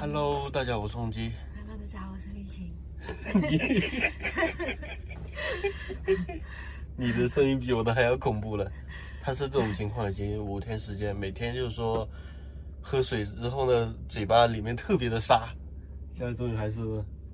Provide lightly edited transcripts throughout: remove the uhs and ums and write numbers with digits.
Hello， 大家好，我是宏基。Hello， 大家好，我是丽晴。你的声音比我的还要恐怖了。他是这种情况已经5天时间，每天就是说喝水之后呢，嘴巴里面特别的沙，现在终于还是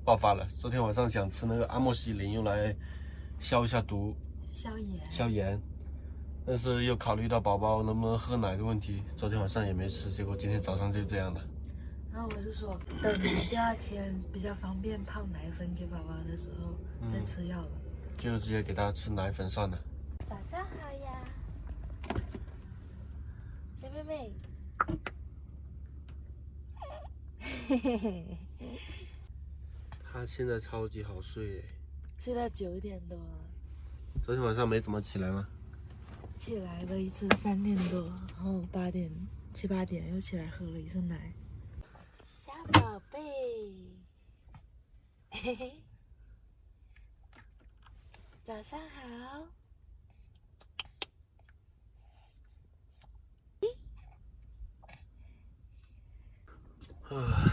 爆发了。昨天晚上想吃那个阿莫西林用来消一下毒、消炎，但是又考虑到宝宝能不能喝奶的问题，昨天晚上也没吃，结果今天早上就这样了。然后我就说，等第2天比较方便泡奶粉给宝宝的时候再吃药了。就直接给他吃奶粉算了。早上好呀，小妹妹。他现在超级好睡耶。现在9点多了。昨天晚上没怎么起来吗？起来了一次3点多，然后7、8点又起来喝了一次奶。小宝贝，嘿嘿，早上好。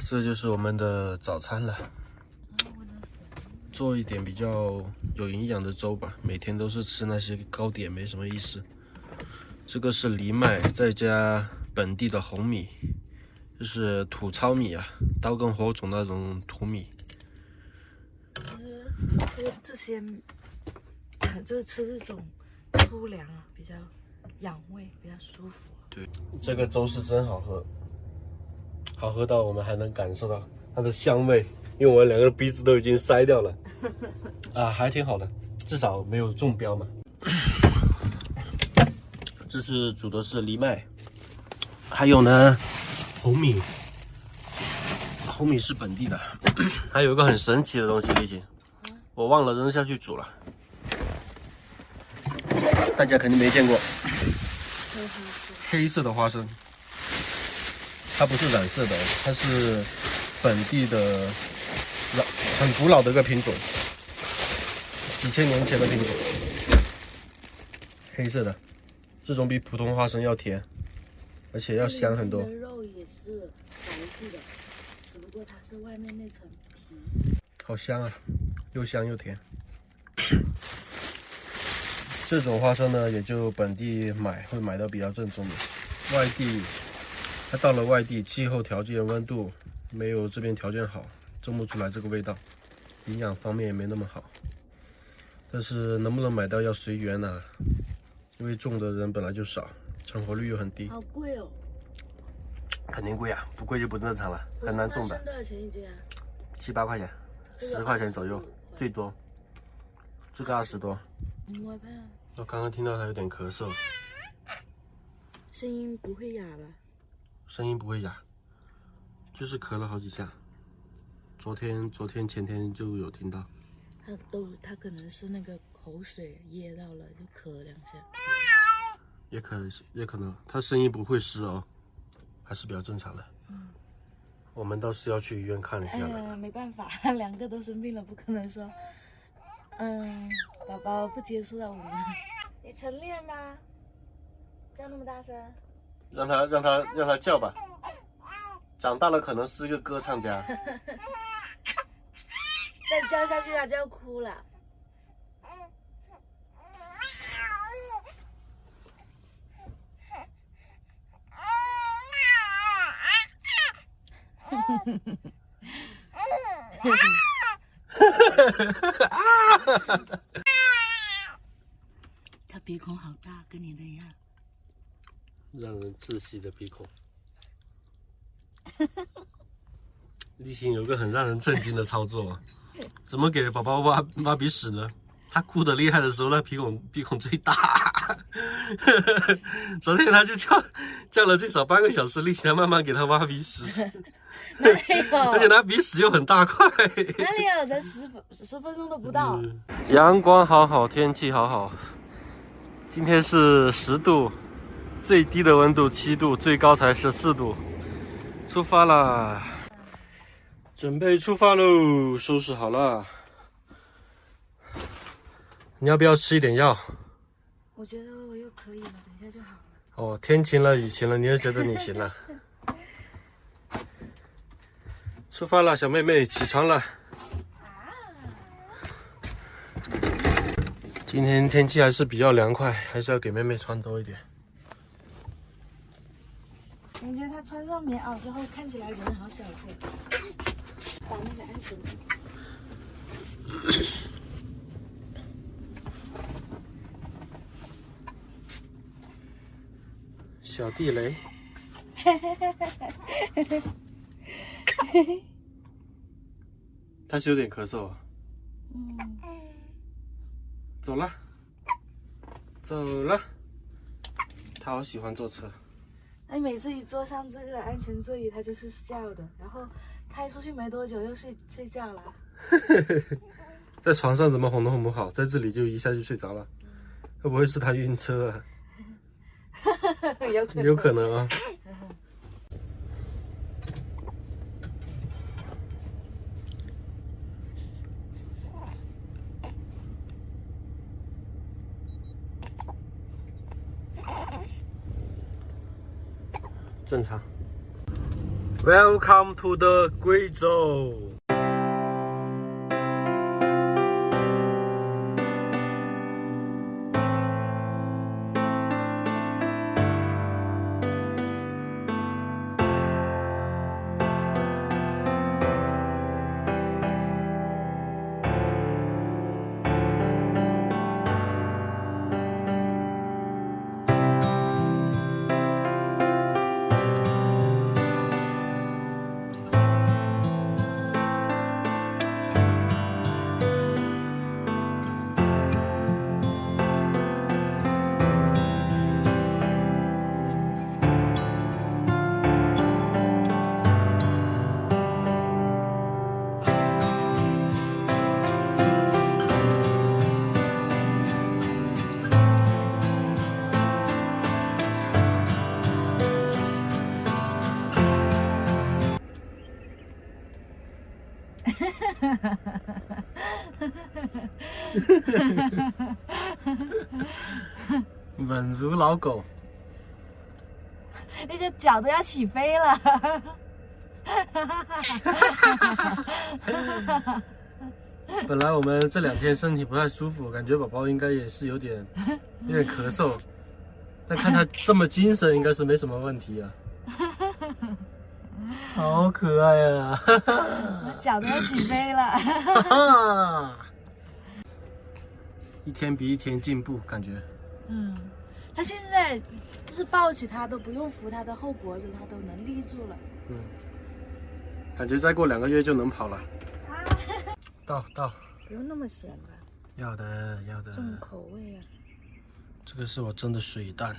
这就是我们的早餐了。做一点比较有营养的粥吧，每天都是吃那些糕点没什么意思。这个是藜麦，再加本地的红米，就是土糙米啊，刀耕火种那种土米。吃这些，就是吃这种粗粮啊，比较养胃，比较舒服。对，这个粥是真好喝，好喝到我们还能感受到它的香味，因为我们2个鼻子都已经塞掉了。啊，还挺好的，至少没有中标嘛。这是煮的是藜麦，还有呢红米，红米是本地的。还有一个很神奇的东西，丽姐，我忘了扔下去煮了，大家肯定没见过。黑色的花生，它不是染色的，它是本地的很古老的一个品种，几千年前的品种，黑色的，这种比普通花生要甜，而且要香很多。肉也是白色的，只不过它是外面那层皮。好香啊，又香又甜。这种花生呢，也就本地会买到比较正宗的，外地它到了外地，气候条件、温度没有这边条件好，种不出来这个味道，营养方面也没那么好。但是能不能买到要随缘啊，因为种的人本来就少，成活率又很低。好贵哦！肯定贵啊，不贵就不正常了，很难种的。多少钱一斤啊？7、8块钱，10块钱左右，最多。这个20多。我怕。我刚刚听到他有点咳嗽。声音不会哑吧？声音不会哑，就是咳了好几下。昨天、前天就有听到。他可能是那个口水噎到了，就咳2下。也可能，他声音不会湿哦，还是比较正常的。我们倒是要去医院看一下了。没办法，2个都生病了，不可能说，宝宝不接触到我们。你晨练吗？叫那么大声？让他叫吧。长大了可能是一个歌唱家。再叫下去他就要哭了。他鼻孔好大，跟你的一样。让人窒息的鼻孔。立新有个很让人震惊的操作，怎么给宝宝挖鼻屎呢？他哭得厉害的时候，那鼻孔最大。昨天他就叫了最少半个小时，立新慢慢给他挖鼻屎。哪有？而且他鼻屎又很大块。哪里有？才10分钟都不到。阳光好好，天气好好。今天是10度，最低的温度7度，最高才14度。出发啦！准备出发喽！收拾好了。你要不要吃一点药？我觉得我又可以了，等一下就好了。哦，天晴了，雨晴了，你也觉得你行了？出发了，小妹妹起床了。今天天气还是比较凉快，还是要给妹妹穿多一点。感觉她穿上棉袄之后，看起来人好小个，把那个安全帽。小地雷。他是有点咳嗽啊。走了，走了。他好喜欢坐车。哎，每次一坐上这个安全座椅，他就是笑的，然后开出去没多久又睡觉了。在床上怎么哄都哄不好，在这里就一下就睡着了。会不会是他晕车啊？有可能啊。正常。Welcome to the 贵州。稳如老狗。那个脚都要起飞了。本来我们这2天身体不太舒服，感觉宝宝应该也是有点咳嗽，但看他这么精神，应该是没什么问题啊。好可爱啊！我脚都要起飞了。一天比一天进步，感觉。他现在就是抱起他都不用扶他的后脖子，他都能立住了。感觉再过2个月就能跑了。到。不用那么咸吧？要的。重口味啊！这个是我蒸的水蛋，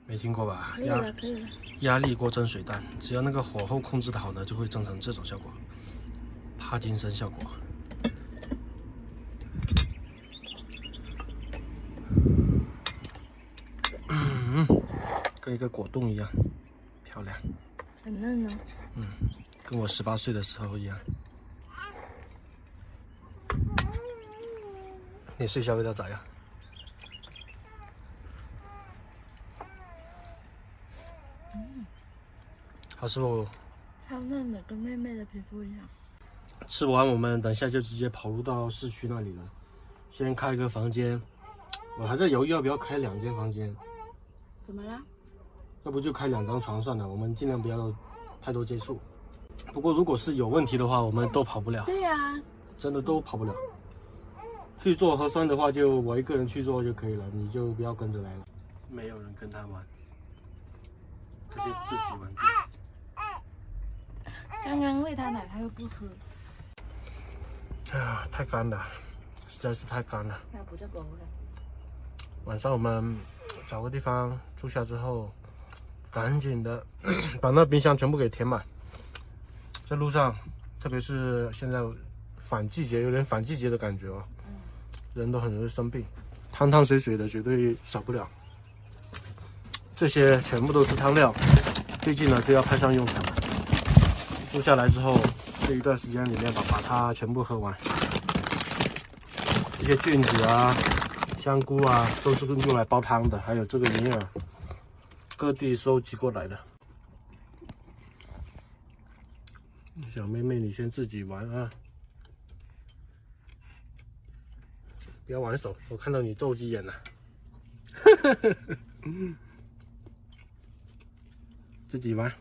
没听过吧？可以了。压力锅蒸水蛋，只要那个火候控制的好呢，就会蒸成这种效果，帕金森效果。跟一个果冻一样，漂亮。很嫩哦。跟我18岁的时候一样。你试一下味道咋样？好吃不？超嫩的，跟妹妹的皮肤一样。吃完我们等一下就直接跑入到市区那里了。先开一个房间，我还在犹豫要不要开2间房间。怎么了？要不就开2张床算了，我们尽量不要太多接触。不过如果是有问题的话，我们都跑不了。对呀，真的都跑不了。去做核酸的话，就我一个人去做就可以了，你就不要跟着来了。没有人跟他玩，他就自己玩自己。刚刚喂他奶，他又不喝。太干了，实在是太干了。那不叫狗了。晚上我们找个地方住下之后，赶紧的把那冰箱全部给填满。在路上，特别是现在反季节，有点反季节的感觉哦。人都很容易生病，汤汤水水的绝对少不了。这些全部都是汤料，最近呢就要派上用场了。住下来之后，这一段时间里面把它全部喝完。这些菌子啊、香菇啊，都是用来煲汤的，还有这个银耳，各地收集过来的。小妹妹，你先自己玩啊，不要玩手，我看到你斗鸡眼了。自己玩。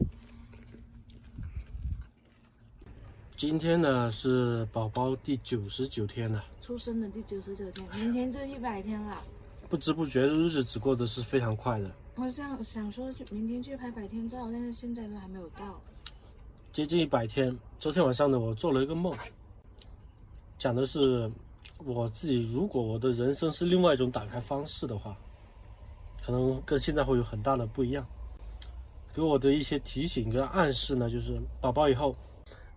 今天呢是宝宝第99天了，出生的第99天，明天就100天了。不知不觉日子过得是非常快的。我想说明天去拍100天照，但是现在都还没有到。接近100天，昨天晚上呢，我做了一个梦，讲的是我自己，如果我的人生是另外一种打开方式的话，可能跟现在会有很大的不一样。给我的一些提醒跟暗示呢，就是宝宝以后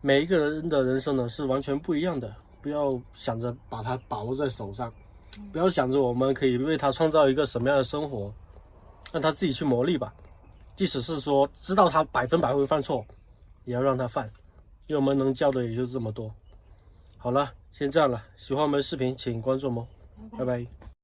每一个人的人生呢是完全不一样的，不要想着把它把握在手上，不要想着我们可以为他创造一个什么样的生活，让他自己去磨砺吧。即使是说知道他100%会犯错，也要让他犯，因为我们能教的也就这么多。好了，先这样了，喜欢我们的视频请关注我们，拜拜。